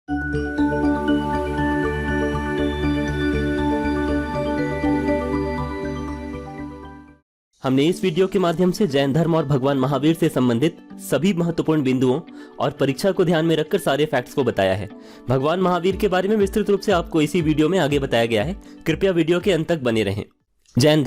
हमने इस वीडियो के माध्यम से जैन धर्म और भगवान महावीर से संबंधित सभी महत्वपूर्ण बिंदुओं और परीक्षा को ध्यान में रखकर सारे फैक्ट्स को बताया है। भगवान महावीर के बारे में विस्तृत रूप से आपको इसी वीडियो में आगे बताया गया है। कृपया वीडियो के अंत तक बने रहें। जैन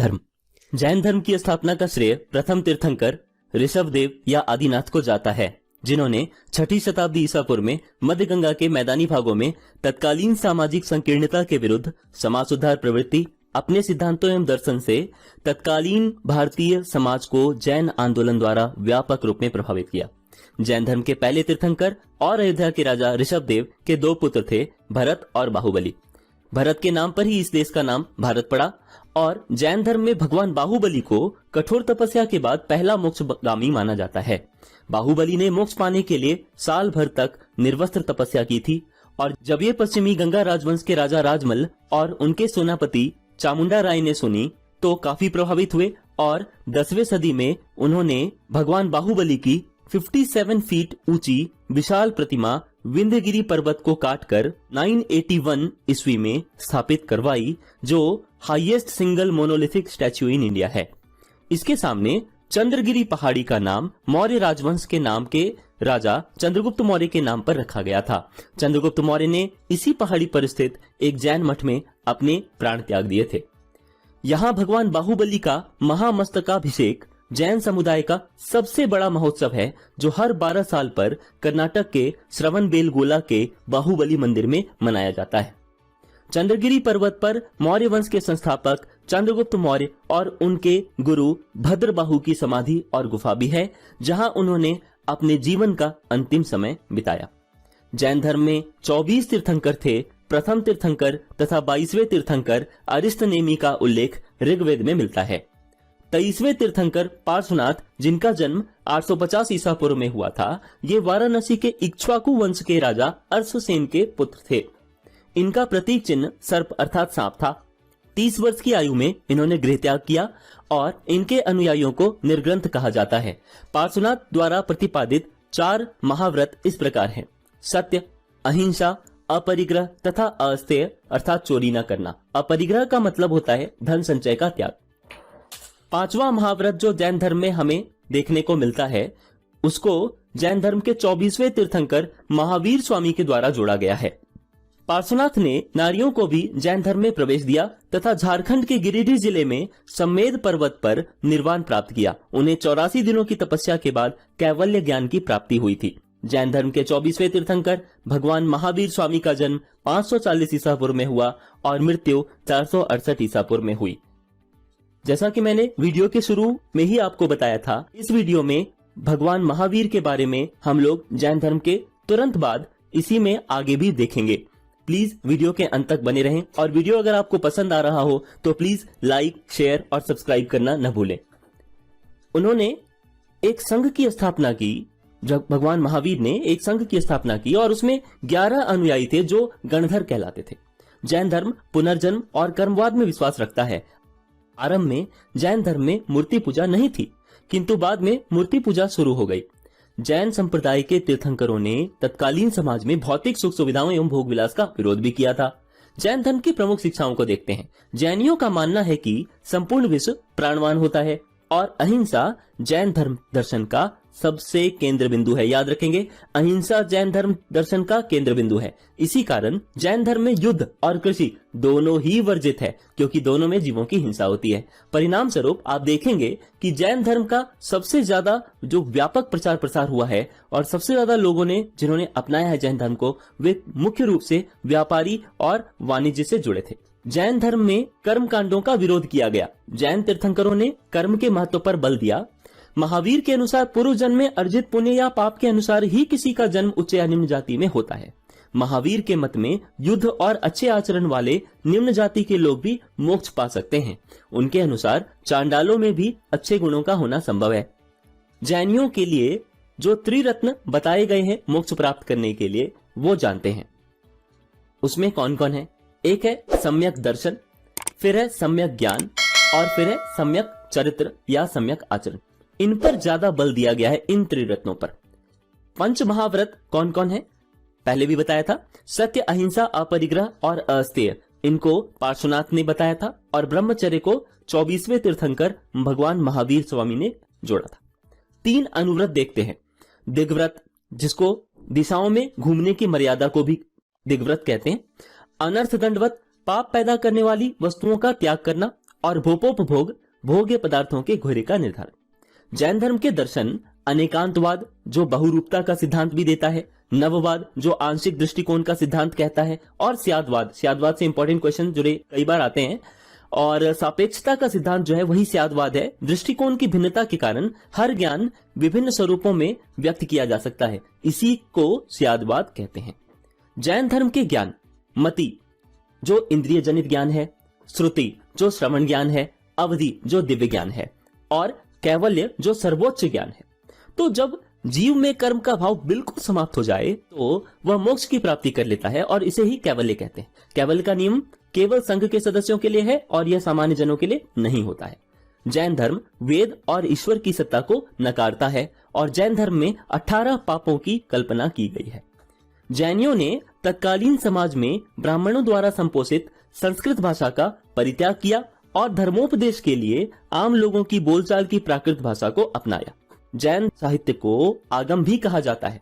धर्म की स्थापना का श्रेय प्रथम तीर्थंकर ऋषभदेव या आदिनाथ को जाता है, जिन्होंने 6ठी शताब्दी ईसा पूर्व में मध्य गंगा के मैदानी भागों में तत्कालीन सामाजिक संकीर्णता के विरुद्ध समाज सुधार प्रवृत्ति अपने सिद्धांतों एवं दर्शन से तत्कालीन भारतीय समाज को जैन आंदोलन द्वारा व्यापक रूप में प्रभावित किया। जैन धर्म के पहले तीर्थंकर और अयोध्या के राजा ऋषभदेव के 2 पुत्र थे, भरत और बाहुबली। भरत के नाम पर ही इस देश का नाम भारत पड़ा और जैन धर्म में भगवान बाहुबली को कठोर तपस्या के बाद पहला मोक्षगामी माना जाता है। बाहुबली ने मोक्ष पाने के लिए साल भर तक निर्वस्त्र तपस्या की थी और जब ये पश्चिमी गंगा राजवंश के राजा राजमल और उनके सेनापति चामुंडा राय ने सुनी तो काफी प्रभावित हुए और 10वीं सदी में उन्होंने भगवान बाहुबली की 57 फीट ऊंची विशाल प्रतिमा विंध्यगिरी पर्वत को काटकर 981 ईस्वी में स्थापित करवाई, जो highest single monolithic statue in India है। इसके सामने चंद्रगिरी पहाड़ी का नाम मौर्य राजवंश के नाम के राजा चंद्रगुप्त मौर्य के नाम पर रखा गया था। चंद्रगुप्त मौर्य ने इसी पहाड़ी पर स्थित एक जैन मठ में अपने प्राण त्याग दिए थे। यहाँ भगवान बाहुबली का महामस्तकाभिषेक जैन समुदाय का सबसे बड़ा महोत्सव है, जो हर 12 साल पर कर्नाटक के श्रवणबेलगोला के बाहुबली मंदिर में मनाया जाता है। चंद्रगिरी पर्वत पर मौर्य वंश के संस्थापक चंद्रगुप्त मौर्य और उनके गुरु भद्रबाहु की समाधि और गुफा भी है, जहां उन्होंने अपने जीवन का अंतिम समय बिताया। जैन धर्म में 24 तीर्थंकर थे। प्रथम तीर्थंकर तथा 22वें तीर्थंकर अरिष्टनेमी का उल्लेख ऋग्वेद में मिलता है। 23वें तीर्थंकर पार्श्वनाथ, जिनका जन्म 850 ईसा पूर्व में हुआ था, ये वाराणसी के इक्ष्वाकु वंश के राजा अश्वसेन के पुत्र थे। इनका प्रतीक चिन्ह सर्प अर्थात सांप था। 30 वर्ष की आयु में इन्होंने गृह त्याग किया और इनके अनुयायियों को निर्ग्रंथ कहा जाता है। पार्श्वनाथ द्वारा प्रतिपादित 4 महाव्रत इस प्रकार हैं: सत्य, अहिंसा, अपरिग्रह तथा अस्तेय अर्थात चोरी न करना। अपरिग्रह का मतलब होता है धन संचय का त्याग। 5वां महाव्रत जो जैन धर्म में हमें देखने को मिलता है, उसको जैन धर्म के 24वें तीर्थंकर महावीर स्वामी के द्वारा जोड़ा गया है। पार्श्वनाथ ने नारियों को भी जैन धर्म में प्रवेश दिया तथा झारखंड के गिरिडीह जिले में सम्मेद पर्वत पर निर्वाण प्राप्त किया। उन्हें 84 दिनों की तपस्या के बाद कैवल्य ज्ञान की प्राप्ति हुई थी। जैन धर्म के 24वें तीर्थंकर भगवान महावीर स्वामी का जन्म 540 ईसा पूर्व में हुआ और मृत्यु 468 ईसा पूर्व में हुई। जैसा कि मैंने वीडियो के शुरू में ही आपको बताया था, इस वीडियो में भगवान महावीर के बारे में हम लोग जैन धर्म के तुरंत बाद इसी में आगे भी देखेंगे। प्लीज वीडियो के अंत तक बने रहें और वीडियो अगर आपको पसंद आ रहा हो तो प्लीज लाइक, शेयर और सब्सक्राइब करना न भूलें। उन्होंने एक संघ की स्थापना की। जब भगवान महावीर ने एक संघ की स्थापना की और उसमें 11 अनुयायी थे जो गणधर कहलाते थे। जैन धर्म पुनर्जन्म और कर्मवाद में विश्वास रखता है। आरंभ में जैन धर्म में मूर्ति पूजा नहीं थी, किंतु बाद में मूर्ति पूजा शुरू हो गई। जैन संप्रदाय के तीर्थंकरों ने तत्कालीन समाज में भौतिक सुख सुविधाओं एवं भोग विलास का विरोध भी किया था। जैन धर्म की प्रमुख शिक्षाओं को देखते हैं। जैनियों का मानना है कि संपूर्ण विश्व प्राणवान होता है और अहिंसा जैन धर्म दर्शन का सबसे केंद्र बिंदु है। याद रखेंगे, अहिंसा जैन धर्म दर्शन का केंद्र बिंदु है। इसी कारण जैन धर्म में युद्ध और कृषि दोनों ही वर्जित है, क्योंकि दोनों में जीवों की हिंसा होती है। परिणाम स्वरूप आप देखेंगे कि जैन धर्म का सबसे ज्यादा जो व्यापक प्रचार प्रसार हुआ है और सबसे ज्यादा लोगों ने जिन्होंने अपनाया है जैन धर्म को, वे मुख्य रूप से व्यापारी और वाणिज्य से जुड़े थे। जैन धर्म में कर्म कांडों का विरोध किया गया। जैन तीर्थंकरों ने कर्म के महत्व पर बल दिया। महावीर के अनुसार पूर्व जन्म में अर्जित पुण्य या पाप के अनुसार ही किसी का जन्म उच्च या निम्न जाति में होता है। महावीर के मत में युद्ध और अच्छे आचरण वाले निम्न जाति के लोग भी मोक्ष पा सकते हैं। उनके अनुसार चांडालों में भी अच्छे गुणों का होना संभव है। जैनियों के लिए जो त्रिरत्न बताए गए हैं मोक्ष प्राप्त करने के लिए, वो जानते हैं। उसमें कौन कौन है? एक है सम्यक दर्शन, फिर है सम्यक ज्ञान और फिर है सम्यक चरित्र या सम्यक आचरण। इन पर ज्यादा बल दिया गया है, इन त्रिरत्नों पर। पंच महाव्रत कौन कौन है? पहले भी बताया था। सत्य, अहिंसा, अपरिग्रह और अस्तेय, इनको पार्श्वनाथ ने बताया था। और ब्रह्मचर्य को 24वें तीर्थंकर भगवान महावीर स्वामी ने जोड़ा था। 3 अनुव्रत देखते हैं। दिग्व्रत, जिसको दिशाओं में घूमने की मर्यादा को भी दिग्व्रत कहते हैं। अनर्थ दंडवत, पाप पैदा करने वाली वस्तुओं का त्याग करना। और भोपोपभोग, भोग्य पदार्थों के घोरे का निर्धारण। जैन धर्म के दर्शन अनेकांतवाद, जो बहुरूपता का सिद्धांत भी देता है, नववाद, जो आंशिक दृष्टिकोण का सिद्धांत कहता है, और स्यादवाद, स्यादवाद से इंपॉर्टेंट क्वेश्चन जुड़े कई बार आते हैं, और सापेक्षता का सिद्धांत जो है वही स्यादवाद है। दृष्टिकोण की भिन्नता के कारण हर ज्ञान विभिन्न स्वरूपों में व्यक्त किया जा सकता है, इसी को स्यादवाद कहते हैं। जैन धर्म के ज्ञान, मति जो इंद्रिय जनित ज्ञान है, श्रुति जो श्रवण ज्ञान है, अवधि जो दिव्य ज्ञान है, और कैवल्य जो सर्वोच्च ज्ञान है। तो जब जीव में कर्म का भाव बिल्कुल समाप्त हो जाए तो वह मोक्ष की प्राप्ति कर लेता है, और इसे ही कैवल्य कहते हैं। कैवल्य का नियम केवल संघ के सदस्यों के लिए है और यह सामान्य जनों के लिए नहीं होता है। जैन धर्म वेद और ईश्वर की सत्ता को नकारता है, और जैन धर्म में 18 पापों की कल्पना की गई है। जैनियों ने तत्कालीन समाज में ब्राह्मणों द्वारा संपोषित संस्कृत भाषा का परित्याग किया और धर्मोपदेश के लिए आम लोगों की बोलचाल की प्राकृत भाषा को अपनाया। जैन साहित्य को आगम भी कहा जाता है,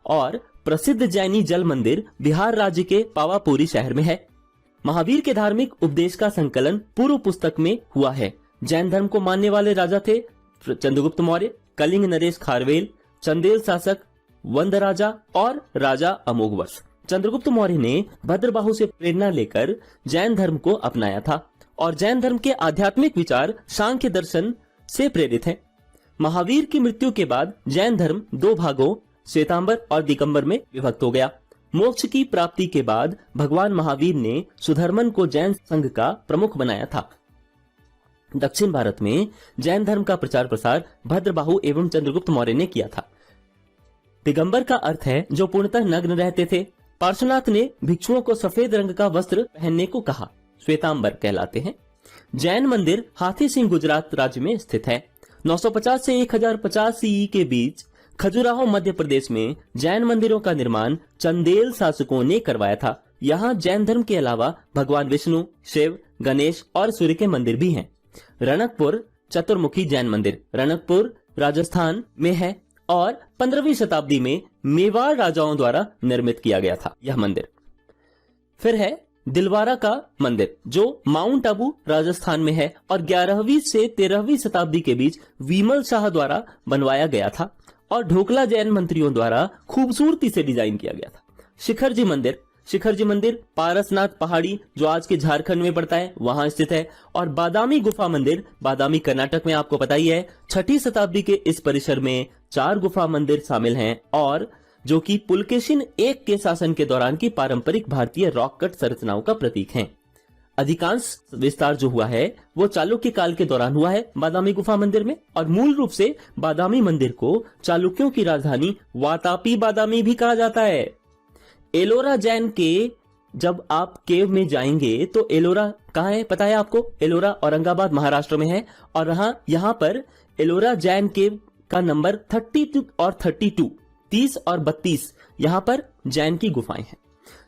और प्रसिद्ध जैनी जल मंदिर बिहार राज्य के पावापुरी शहर में है। महावीर के धार्मिक उपदेश का संकलन पूर्व पुस्तक में हुआ है। जैन धर्म को मानने वाले राजा थे चंद्रगुप्त मौर्य, कलिंग नरेश खारवेल, चंदेल शासक वंद राजा और राजा अमोघवर्ष। चंद्रगुप्त मौर्य ने भद्रबाहु से प्रेरणा लेकर जैन धर्म को अपनाया था, और जैन धर्म के आध्यात्मिक विचार सांख्य दर्शन से प्रेरित हैं। महावीर की मृत्यु के बाद जैन धर्म 2 भागों श्वेतांबर और दिगंबर में विभक्त हो गया। मोक्ष की प्राप्ति के बाद भगवान महावीर ने सुधर्मन को जैन संघ का प्रमुख बनाया था। दक्षिण भारत में जैन धर्म का प्रचार प्रसार भद्रबाहु एवं चंद्रगुप्त मौर्य ने किया था। दिगंबर का अर्थ है जो पूर्णतः नग्न रहते थे। पार्श्वनाथ ने भिक्षुओं को सफेद रंग का वस्त्र पहनने को कहा, श्वेतांबर कहलाते हैं। जैन मंदिर हाथी सिंह गुजरात राज्य में स्थित है। 950 से 1050 सीई के बीच खजुराहो मध्य प्रदेश में जैन मंदिरों का निर्माण चंदेल शासकों ने करवाया था। यहाँ जैन धर्म के अलावा भगवान विष्णु, शिव, गणेश और सूर्य के मंदिर भी हैं। रणकपुर चतुर्मुखी जैन मंदिर रणकपुर राजस्थान में है, और 15वीं शताब्दी में मेवाड़ राजाओं द्वारा निर्मित किया गया था यह मंदिर। फिर है दिलवारा का मंदिर जो माउंट आबू राजस्थान में है, और 11वीं से 13वीं शताब्दी के बीच विमल शाह द्वारा बनवाया गया था, और ढोकला जैन मंत्रियों द्वारा खूबसूरती से डिजाइन किया गया था। शिखर जी मंदिर पारसनाथ पहाड़ी जो आज के झारखंड में पड़ता है वहां स्थित है, और बादामी गुफा मंदिर बादामी कर्नाटक में, आपको पता ही है। 6ठी शताब्दी के इस परिसर में 4 गुफा मंदिर शामिल हैं, और जो कि पुलकेशिन I के शासन के दौरान की पारंपरिक भारतीय रॉक कट संरचनाओं का प्रतीक हैं। अधिकांश विस्तार जो हुआ है वो चालुक्य काल के दौरान हुआ है बादामी गुफा मंदिर में, और मूल रूप से बादामी मंदिर को चालुक्यों की राजधानी वातापी बादामी भी कहा जाता है। एलोरा जैन के जब आप केव में जाएंगे तो एलोरा कहाँ है पता है आपको? एलोरा औरंगाबाद महाराष्ट्र में है, और यहाँ पर एलोरा जैन केव का नंबर 32 और 32, 30 और 32 यहाँ पर जैन की गुफाएं हैं।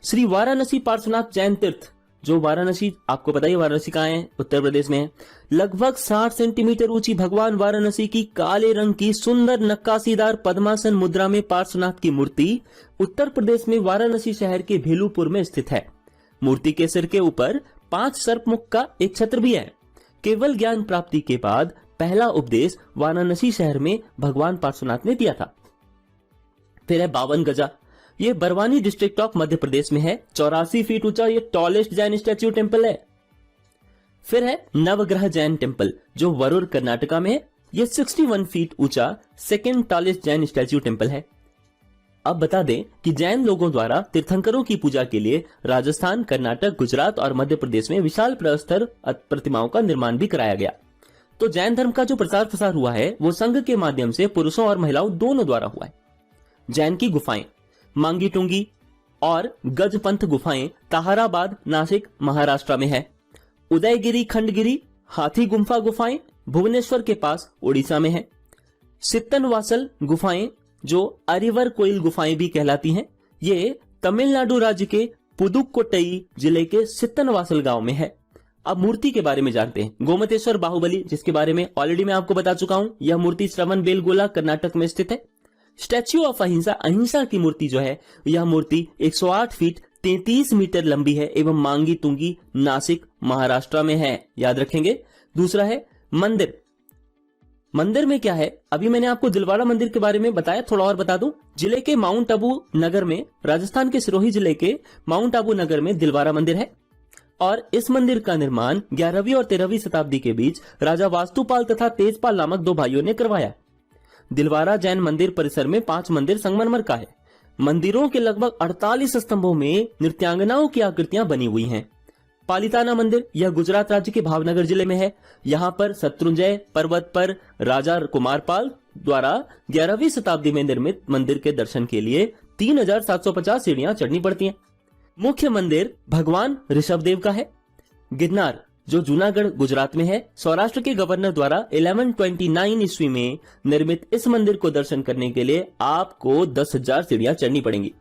श्री वाराणसी पार्श्वनाथ जैन तीर्थ जो वाराणसी, आपको पता ही वाराणसी कहाँ है, उत्तर प्रदेश में है। लगभग 60 सेंटीमीटर ऊंची भगवान वाराणसी की काले रंग की सुंदर नक्काशीदार पद्मासन मुद्रा में पार्श्वनाथ की मूर्ति उत्तर प्रदेश में वाराणसी शहर के भेलूपुर में स्थित है। मूर्ति के सिर के ऊपर 5 सर्पमुख का एक छत्र भी है। केवल ज्ञान प्राप्ति के बाद पहला उपदेश वाराणसी शहर में भगवान पार्श्वनाथ ने दिया था। फिर है 52 गजा, ये बरवानी डिस्ट्रिक्ट ऑफ मध्य प्रदेश में है। 84 फीट ऊंचा ये टॉलेस्ट जैन स्टैच्यू टेम्पल है। फिर है नवग्रह जैन टेम्पल जो वरुर कर्नाटका में है। ये 61 फीट ऊंचा second tallest Jain statue temple है। अब बता दें कि जैन लोगों द्वारा तीर्थंकरों की पूजा के लिए राजस्थान, कर्नाटक, गुजरात और मध्य प्रदेश में विशाल प्रस्तर प्रतिमाओं का निर्माण भी कराया गया। तो जैन धर्म का जो प्रचार प्रसार हुआ है वो संघ के माध्यम से पुरुषों और महिलाओं दोनों द्वारा हुआ है। जैन की गुफाएं मांगी टुंगी और गजपंथ गुफाएं ताहराबाद, नासिक, महाराष्ट्र में है। उदयगिरी, खंडगिरी, हाथी गुम्फा गुफाएं भुवनेश्वर के पास उड़ीसा में है। सित्तनवासल गुफाएं जो अरिवर कोइल गुफाएं भी कहलाती हैं, ये तमिलनाडु राज्य के पुदुक्कोट्टई जिले के सित्तनवासल गांव में है। अब मूर्ति के बारे में जानते हैं। गोमतेश्वर बाहुबली, जिसके बारे में ऑलरेडी मैं आपको बता चुका हूं, यह मूर्ति श्रवण बेलगोला कर्नाटक में स्थित है। स्टैच्यू ऑफ अहिंसा, अहिंसा की मूर्ति जो है, यह मूर्ति 108 फीट 33 मीटर लंबी है एवं मांगी तुंगी, नासिक, महाराष्ट्र में है, याद रखेंगे। दूसरा है मंदिर। मंदिर में क्या है, अभी मैंने आपको दिलवाड़ा मंदिर के बारे में बताया, थोड़ा और बता दूं। जिले के माउंट आबू नगर में, राजस्थान के सिरोही जिले के माउंट आबू नगर में दिलवाड़ा मंदिर है और इस मंदिर का निर्माण 11वीं और 13वीं शताब्दी के बीच राजा वास्तुपाल तथा तेजपाल नामक 2 भाइयों ने करवाया। दिलवाड़ा जैन मंदिर परिसर में 5 मंदिर संगमरमर का है। मंदिरों के लगभग 48 स्तंभों में नृत्यांगनाओं की आकृतियां बनी हुई हैं। पालिताना मंदिर, यह गुजरात राज्य के भावनगर जिले में है। यहाँ पर शत्रुंजय पर्वत पर राजा कुमारपाल द्वारा 11वीं शताब्दी में निर्मित मंदिर के दर्शन के लिए 3750 सीढ़ियां चढ़नी पड़ती हैं। मुख्य मंदिर भगवान ऋषभदेव का है। गिरनार, जो जूनागढ़ गुजरात में है, सौराष्ट्र के गवर्नर द्वारा 1129 ईस्वी में निर्मित इस मंदिर को दर्शन करने के लिए आपको 10,000 सीढ़ियां चढ़नी पड़ेंगी।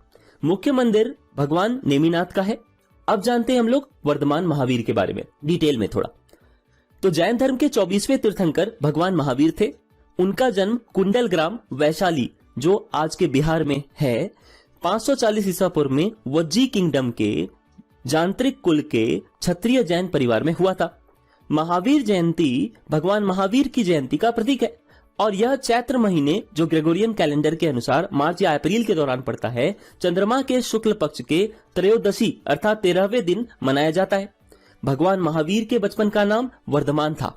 मुख्य मंदिर भगवान नेमिनाथ का है। अब जानते हैं हम लोग वर्धमान महावीर के बारे में डिटेल में थोड़ा। तो जैन धर्म के 24वें तीर्थंकर भगवान महावीर थे। उनका जन्म कुंडल ग्राम वैशाली, जो आज के बिहार में है, 540 ईसा पूर्व में वज्जी किंगडम के जांत्रिक कुल के क्षत्रिय जैन परिवार में हुआ था। महावीर जयंती भगवान महावीर की जयंती का प्रतीक है और यह चैत्र महीने, जो ग्रेगोरियन कैलेंडर के अनुसार मार्च या अप्रैल के दौरान पड़ता है, चंद्रमा के शुक्ल पक्ष के त्रयोदशी अर्थात 13वें दिन मनाया जाता है। भगवान महावीर के बचपन का नाम वर्धमान था।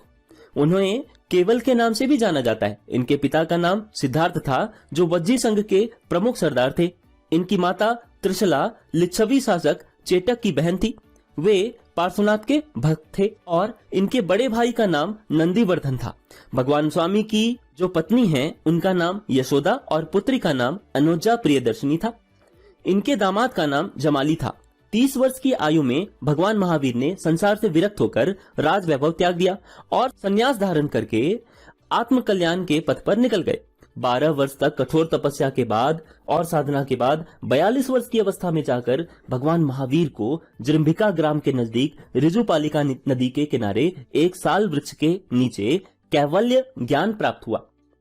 उन्हें केवल के नाम से भी जाना जाता है। इनके पिता का नाम सिद्धार्थ था, जो वज्जी संघ के प्रमुख सरदार थे। इनकी माता त्रिशला लिच्छवी शासक चेटक की बहन थी। वे पार्श्वनाथ के भक्त थे और इनके बड़े भाई का नाम नंदीवर्धन था। भगवान स्वामी की जो पत्नी हैं, उनका नाम यशोदा और पुत्री का नाम अनुजा प्रियदर्शनी था। इनके दामाद का नाम जमाली था। 30 वर्ष की आयु में भगवान महावीर ने संसार से विरक्त होकर राज वैभव त्याग दिया और संन्यास धारण करके आत्म कल्याण के पथ पर निकल गए। 12 वर्ष तक कठोर तपस्या के बाद और साधना के बाद 42 वर्ष की अवस्था में जाकर भगवान महावीर को जृंभिका ग्राम के नजदीक ऋजुपालिका नदी के किनारे एक साल वृक्ष के नीचे कैवल्य ज्ञान प्राप्त हुआ।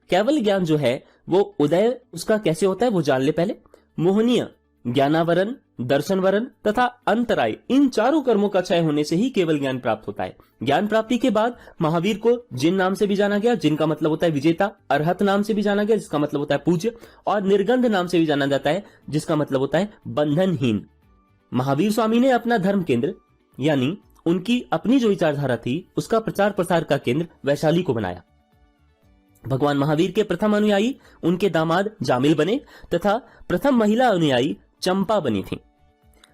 कैवल्य ज्ञान जो है वो उदय उसका कैसे होता है वो जान ले पहले। मोहनीय, ज्ञानावरण, दर्शनवरण तथा अंतराय, इन चारों कर्मों का क्षय होने से ही केवल ज्ञान प्राप्त होता है। ज्ञान प्राप्ति के बाद महावीर को जिन नाम से भी जाना गया, जिनका मतलब होता है विजेता, अरहत नाम से भी जाना गया, जिसका मतलब होता है पूज्य, और निर्गंध नाम से भी जाना जाता है, जिसका मतलब होता है बंधनहीन। महावीर स्वामी ने अपना धर्म केंद्र, यानी उनकी अपनी जो विचारधारा थी, उसका प्रचार प्रसार का केंद्र वैशाली को बनाया। भगवान महावीर के प्रथम अनुयायी उनके दामाद जामिल बने तथा प्रथम महिला अनुयायी चंपा बनी थी।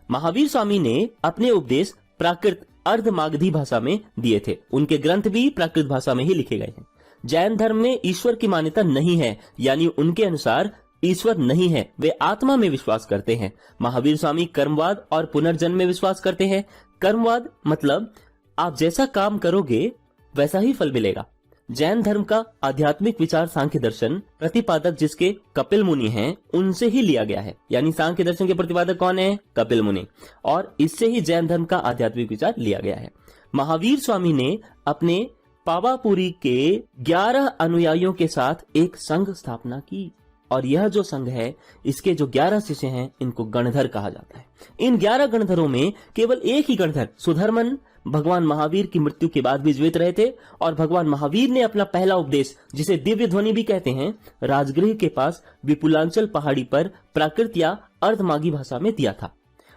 महावीर स्वामी ने अपने उपदेश प्राकृत अर्धमागधी भाषा में दिए थे। उनके ग्रंथ भी प्राकृत भाषा में ही लिखे गए हैं। जैन धर्म में ईश्वर की मान्यता नहीं है, यानी उनके अनुसार ईश्वर नहीं है, वे आत्मा में विश्वास करते हैं। महावीर स्वामी कर्मवाद और पुनर्जन्म में विश्वास करते हैं। कर्मवाद मतलब आप जैसा काम करोगे वैसा ही फल मिलेगा। जैन धर्म का आध्यात्मिक विचार सांख्य दर्शन प्रतिपादक जिसके कपिल मुनि हैं, उनसे ही लिया गया है। यानी सांख्य दर्शन के प्रतिपादक कौन है? कपिल मुनि, और इससे ही जैन धर्म का आध्यात्मिक विचार लिया गया है। महावीर स्वामी ने अपने पावापुरी के 11 अनुयायियों के साथ एक संघ स्थापना की और यह जो संघ है, इसके जो 11 शिष्य हैं, इनको गणधर कहा जाता है। इन 11 गणधरों में केवल एक ही गणधर सुधर्मन भगवान महावीर की मृत्यु के बाद भी जीवित रहे थे और भगवान महावीर ने अपना पहला उपदेश, जिसे दिव्य ध्वनि भी कहते हैं, राजगृह के पास विपुलांचल पहाड़ी पर प्राकृत या अर्धमागी भाषा में दिया था।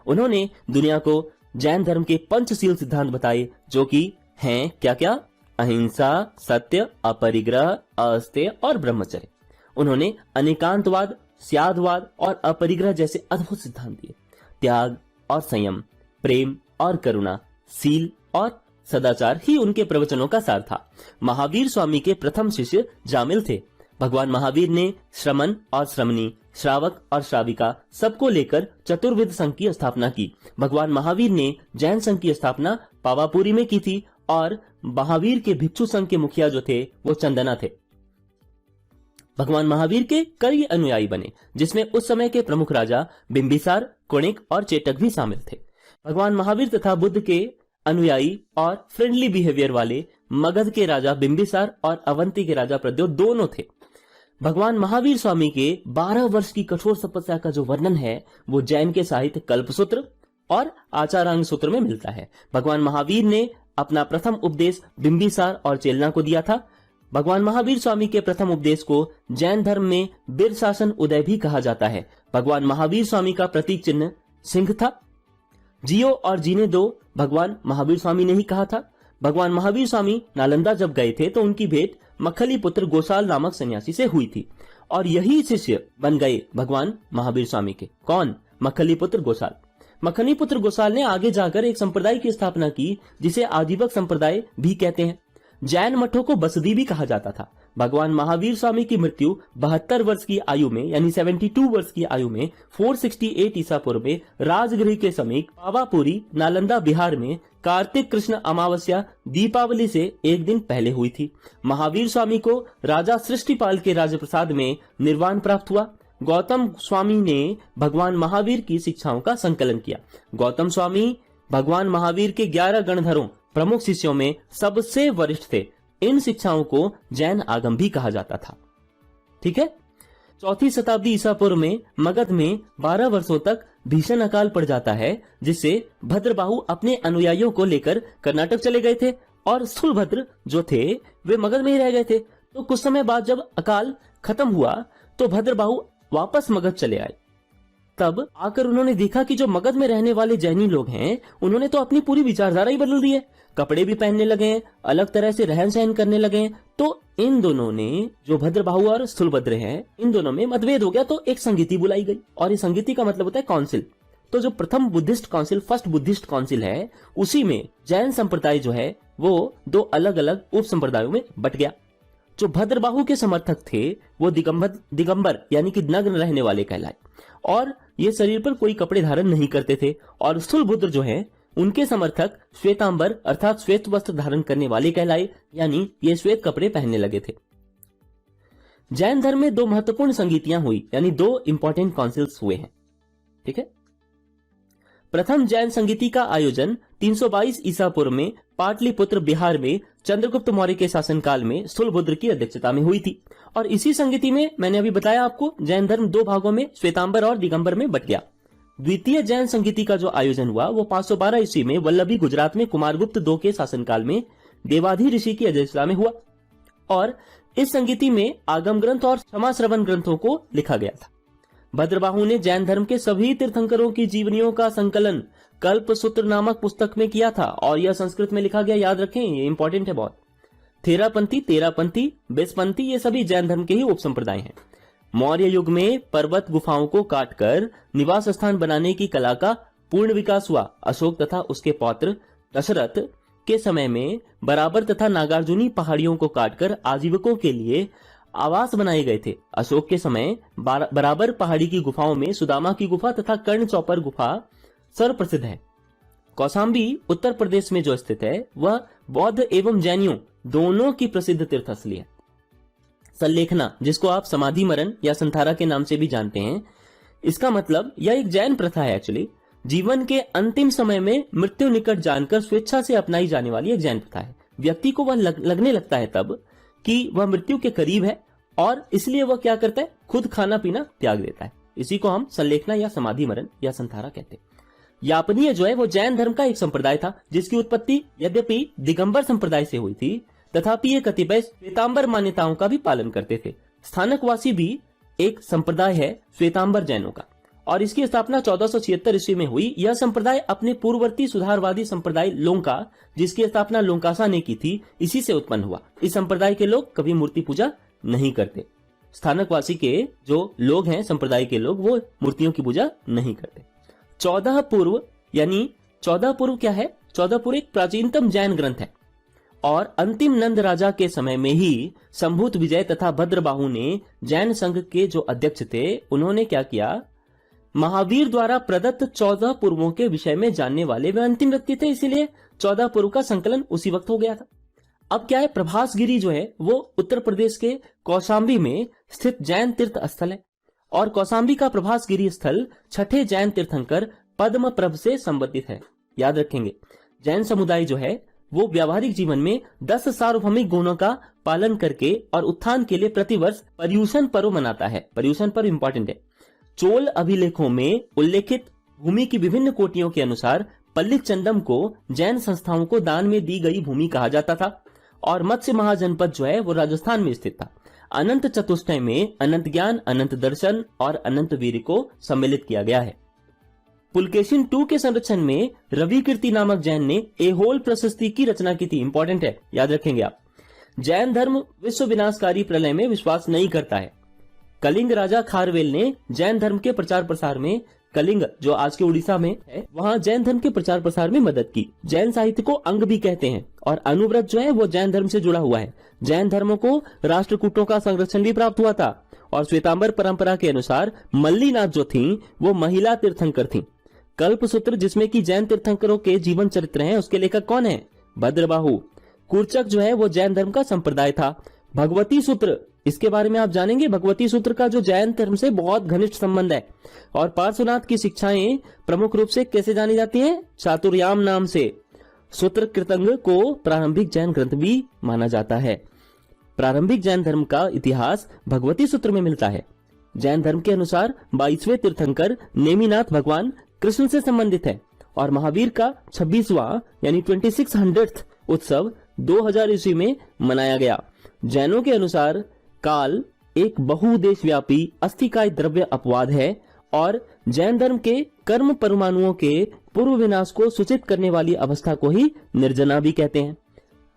उन्होंने दुनिया को जैन धर्म के पंचशील सिद्धांत बताए, जो कि हैं क्या क्या? अहिंसा, सत्य, अपरिग्रह, अस्तेय और ब्रह्मचर्य। उन्होंने अनेकांतवाद, स्यादवाद और अपरिग्रह जैसे अद्भुत सिद्धांत दिए। त्याग और संयम, प्रेम और करुणा, सील और सदाचार ही उनके प्रवचनों का सार था। महावीर स्वामी के प्रथम शिष्य जामिल थे। भगवान महावीर ने श्रमण और श्रमणी, श्रावक और श्राविका सबको लेकर चतुर्विध संघ की स्थापना की। भगवान महावीर ने जैन संघ की स्थापना पावापुरी में की थी और महावीर के भिक्षु संघ के मुखिया जो थे वो चंदना थे। भगवान महावीर के कई अनुयायी बने, जिसमें उस समय के प्रमुख राजा बिंबिसार, कुणिक और चेटक भी शामिल थे। भगवान महावीर तथा बुद्ध के अनुयायी और फ्रेंडली बिहेवियर वाले मगध के राजा बिंबिसार और अवंती के राजा प्रद्योत दोनों थे। भगवान महावीर स्वामी के 12 वर्ष की कठोर तपस्या का जो वर्णन है वो जैन के साहित्य कल्पसूत्र और आचारांग सूत्र में मिलता है। भगवान महावीर ने अपना प्रथम उपदेश बिंबिसार और चेलना को दिया था। भगवान महावीर स्वामी के प्रथम उपदेश को जैन धर्म में बीर शासन उदय भी कहा जाता है। भगवान महावीर स्वामी का प्रतीक चिन्ह सिंह था। जियो और जीने दो भगवान महावीर स्वामी ने ही कहा था। भगवान महावीर स्वामी नालंदा जब गए थे तो उनकी भेंट मखली पुत्र गोसाल नामक सन्यासी से हुई थी और यही शिष्य बन गए भगवान महावीर स्वामी के। कौन? मखली पुत्र गोसाल। मखनी पुत्र गोसाल ने आगे जाकर एक संप्रदाय की स्थापना की जिसे आजीवक संप्रदाय भी कहते हैं। जैन मठों को बसदी भी कहा जाता था। भगवान महावीर स्वामी की मृत्यु 72 वर्ष की आयु में यानी 72 वर्ष की आयु में 468 ईसा पूर्व में राजगृह के समीप पावापुरी नालंदा बिहार में कार्तिक कृष्ण अमावस्या दीपावली से एक दिन पहले हुई थी। महावीर स्वामी को राजा सृष्टिपाल के राजप्रसाद में निर्वाण प्राप्त हुआ। गौतम स्वामी ने भगवान महावीर की शिक्षाओं का संकलन किया। गौतम स्वामी भगवान महावीर के 11 गणधरों प्रमुख शिष्यों में सबसे वरिष्ठ थे। इन शिक्षाओं को जैन आगम भी कहा जाता था। ठीक है। 4वीं शताब्दी ईसा पूर्व में मगध में 12 वर्षों तक भीषण अकाल पड़ जाता है, जिससे भद्रबाहु अपने अनुयायियों को लेकर कर्नाटक चले गए थे और स्थूलभद्र जो थे वे मगध में ही रह गए थे। तो कुछ समय बाद जब अकाल खत्म हुआ तो भद्रबाहु वापस मगध चले आए। तब आकर उन्होंने देखा कि जो मगध में रहने वाले जैनी लोग हैं उन्होंने तो अपनी पूरी विचारधारा ही बदल दी है, कपड़े भी पहनने लगे हैं, अलग तरह से रहन सहन करने लगे हैं। तो इन दोनों ने, जो भद्रबाहु और स्थूलभद्र हैं, इन दोनों में मतभेद हो गया। तो एक संगीति बुलाई गई और इस संगीति का मतलब होता है काउंसिल। तो जो प्रथम Buddhist council, first Buddhist council है, उसी में जैन संप्रदाय जो है वो 2 अलग अलग उप संप्रदायों में बट गया। जो भद्रबाहु के समर्थक थे वो दिगंबर यानी कि नग्न रहने वाले कहलाए और ये शरीर पर कोई कपड़े धारण नहीं करते थे। और स्थूलभद्र जो हैं उनके समर्थक श्वेतांबर अर्थात श्वेत वस्त्र धारण करने वाले कहलाए, यानी ये श्वेत कपड़े पहनने लगे थे। जैन धर्म में 2 महत्वपूर्ण संगीतियां हुई, यानी 2 इंपॉर्टेंट काउंसिल्स हुए हैं। ठीक है। प्रथम जैन संगीति का आयोजन 322 ईसा पूर्व में पाटलिपुत्र बिहार में चंद्रगुप्त मौर्य के शासनकाल में स्थूलभद्र की अध्यक्षता में हुई थी। और इसी संगीति में मैंने अभी बताया आपको जैन धर्म 2 भागों में श्वेतांबर और दिगंबर में बट गया। द्वितीय जैन संगीति का जो आयोजन हुआ वो 512 ईस्वी में वल्लभी गुजरात में कुमारगुप्त II के शासनकाल में देवाधि ऋषि की अध्यक्षता में हुआ और इस संगीति में आगम ग्रंथ और क्षमा श्रवण ग्रंथों को लिखा गया था। भद्रबाहु ने जैन धर्म के सभी तीर्थंकरों की जीवनियों का संकलन कल्पसूत्र नामक पुस्तक में किया था और यह संस्कृत में लिखा गया। याद रखें, ये इंपॉर्टेंट है बहुत। तेरापंथी, बेसपंथी ये सभी जैन धर्म के ही उप संप्रदाय हैं। मौर्य युग में पर्वत गुफाओं को काटकर निवास स्थान बनाने की कला का पूर्ण विकास हुआ। अशोक तथा उसके पौत्र दशरथ के समय में बराबर तथा नागार्जुनी पहाड़ियों को काटकर आजीविकों के लिए आवास बनाए गए थे। अशोक के समय बराबर पहाड़ी की गुफाओं में सुदामा की गुफा तथा कर्ण चौपर गुफा सर्वप्रसिद्ध है। कौशाम्बी उत्तर प्रदेश में जो स्थित है वह बौद्ध एवं जैनियों दोनों की प्रसिद्ध तीर्थस्थली है। सल्लेखना, जिसको आप समाधि मरण या संथारा के नाम से भी जानते हैं, इसका मतलब यह एक जैन प्रथा है। एक्चुअली जीवन के अंतिम समय में मृत्यु निकट जानकर स्वेच्छा से अपनाई जाने वाली एक जैन प्रथा है। व्यक्ति को वह लगने लगता है तब कि वह मृत्यु के करीब है और इसलिए वह क्या करता है, खुद खाना पीना त्याग देता है। इसी को हम सल्लेखना या समाधि मरण या संथारा कहते हैं। यापनीय जो है वो जैन धर्म का एक संप्रदाय था जिसकी उत्पत्ति यद्यपि दिगंबर संप्रदाय से हुई थी, तथापि ये कतिपय श्वेतांबर मान्यताओं का भी पालन करते थे। स्थानकवासी भी एक संप्रदाय है श्वेतांबर जैनों का और इसकी स्थापना 1476 ईस्वी में हुई। यह संप्रदाय अपने पूर्ववर्ती सुधारवादी संप्रदाय लोंका, जिसकी स्थापना लोंकासा ने की थी, इसी से उत्पन्न हुआ। इस संप्रदाय के लोग कभी मूर्ति पूजा नहीं करते। स्थानकवासी के जो लोग हैं, संप्रदाय के लोग, वो मूर्तियों की पूजा नहीं करते। 14 पूर्व यानी 14 पूर्व क्या है? 14 पूर्व एक प्राचीनतम जैन ग्रंथ है और अंतिम नंद राजा के समय में ही संभूत विजय तथा भद्रबाहु ने जैन संघ के जो अध्यक्ष थे उन्होंने क्या किया, महावीर द्वारा प्रदत्त 14 पूर्वों के विषय में जानने वाले वे अंतिम व्यक्ति थे, इसीलिए 14 पूर्व का संकलन उसी वक्त हो गया था। अब क्या है, प्रभासगिरी जो है वो उत्तर प्रदेश के कौशाम्बी में स्थित जैन तीर्थ स्थल है और कौशाम्बी का प्रभासगिरी स्थल छठे जैन तीर्थंकर पद्मप्रभ से संबंधित है। याद रखेंगे, जैन समुदाय जो है वो व्यावहारिक जीवन में 10 सार्वभौमिक गुणों का पालन करके और उत्थान के लिए प्रतिवर्ष पर्युषण पर्व मनाता है। पर्युषण पर्व इंपॉर्टेंट है। चोल अभिलेखों में उल्लेखित भूमि की विभिन्न कोटियों के अनुसार पल्लिक चंदम को जैन संस्थाओं को दान में दी गई भूमि कहा जाता था और मत्स्य महाजनपद जो है वो राजस्थान में स्थित था। अनंत चतुष्टय में अनंत ज्ञान, अनंत दर्शन और अनंत वीर को सम्मिलित किया गया है। पुलकेशिन 2 के संरक्षण में रवि कीर्ति नामक जैन ने एहोल प्रशस्ति की रचना की थी। इंपॉर्टेंट है, याद रखेंगे आप। जैन धर्म विश्व विनाशकारी प्रलय में विश्वास नहीं करता है। कलिंग राजा खारवेल ने जैन धर्म के प्रचार प्रसार में, कलिंग जो आज के उड़ीसा में है, वहां जैन धर्म के प्रचार प्रसार में मदद की। जैन साहित्य को अंग भी कहते हैं और अनुव्रत जो है वो जैन धर्म से जुड़ा हुआ है। जैन धर्म को राष्ट्रकूटों का संरक्षण भी प्राप्त हुआ था और श्वेतांबर परंपरा के अनुसार मल्लीनाथ जो थी वो महिला तीर्थंकर थी। कल्पसूत्र जिसमें कि जैन तीर्थंकरों के जीवन चरित्र हैं, उसके लेखक कौन है? भद्रबाहु। कुर्चक जो है वो जैन धर्म का संप्रदाय था। भगवती सूत्र, इसके बारे में आप जानेंगे। भगवती सूत्र का जो जैन धर्म से बहुत घनिष्ठ संबंध है। और पार्श्वनाथ की शिक्षाएं प्रमुख रूप से कैसे जानी जाती हैं? चातुर्याम नाम से। सूत्र कृतंग को प्रारंभिक जैन ग्रंथ भी माना जाता है। प्रारंभिक जैन धर्म का इतिहास भगवती सूत्र में मिलता है। जैन धर्म के अनुसार 22वें तीर्थंकर नेमिनाथ भगवान कृष्ण से संबंधित है और महावीर का 26वां यानी 2600th उत्सव 2000 ईस्वी में मनाया गया। जैनों के अनुसार काल एक बहुदेशव्यापी अस्थिकाय द्रव्य अपवाद है और जैन धर्म के कर्म परमाणुओं के पूर्व विनाश को सूचित करने वाली अवस्था को ही निर्जना भी कहते हैं।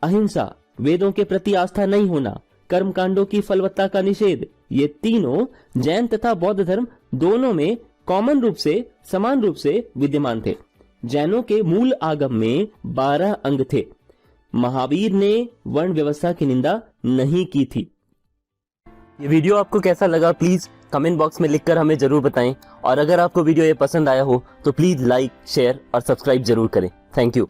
अहिंसा, वेदों के प्रति आस्था नहीं होना, कर्म कांडों की फलवत्ता का निषेध, ये तीनों जैन तथा बौद्ध धर्म दोनों में कॉमन रूप से, समान रूप से विद्यमान थे। जैनों के मूल आगम में 12 अंग थे। महावीर ने वर्ण व्यवस्था की निंदा नहीं की थी। ये वीडियो आपको कैसा लगा प्लीज कमेंट बॉक्स में लिखकर हमें जरूर बताएं और अगर आपको वीडियो ये पसंद आया हो तो प्लीज लाइक, शेयर और सब्सक्राइब जरूर करें। Thank you.